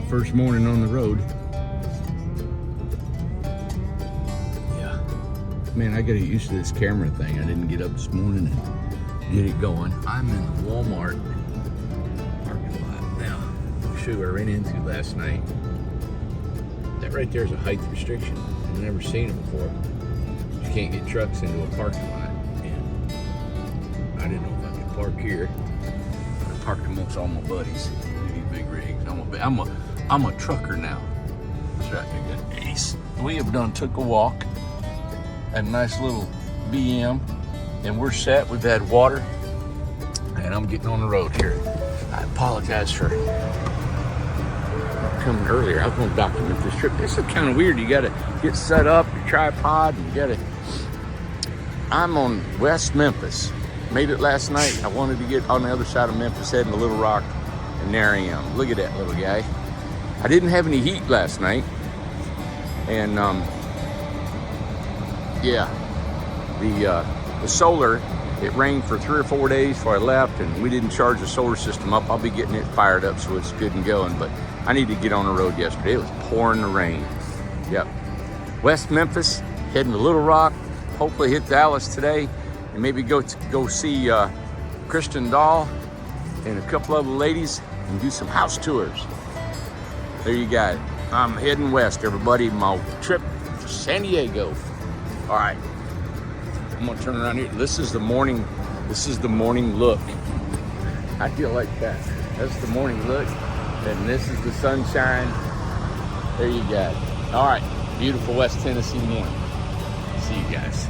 First morning on the road. Yeah. Man, I gotta get used to this camera thing. I didn't get up this morning and get it going. I'm in the Walmart parking lot now. I'll show you what I ran into last night. That right there is a height restriction. I've never seen it before. You can't get trucks into a parking lot. And I didn't know if I could park here. I parked amongst all my buddies. These big rigs. I'm a trucker now. That's right, I got Ace. We have took a walk at a nice little BM, and we're set. We've had water, and I'm getting on the road here. I apologize for coming earlier. I was going to document this trip. This is kind of weird. You got to get set up, your tripod, and you got to. I'm on West Memphis. Made it last night. I wanted to get on the other side of Memphis, heading to Little Rock, and there I am. Look at that little guy. I didn't have any heat last night, and yeah, the solar, it rained for 3 or 4 days before I left, and we didn't charge the solar system up. I'll be getting it fired up so it's good and going, but I need to get on the road yesterday. It was pouring the rain. Yep. West Memphis, heading to Little Rock, hopefully hit Dallas today, and maybe go see Kristen Dahl and a couple other ladies and do some house tours. There you got it. I'm heading west, everybody. My trip to San Diego. All right. I'm gonna turn around here. This is the morning look. I feel like that. That's the morning look. And this is the sunshine. There you got it. All right. Beautiful West Tennessee morning. See you guys.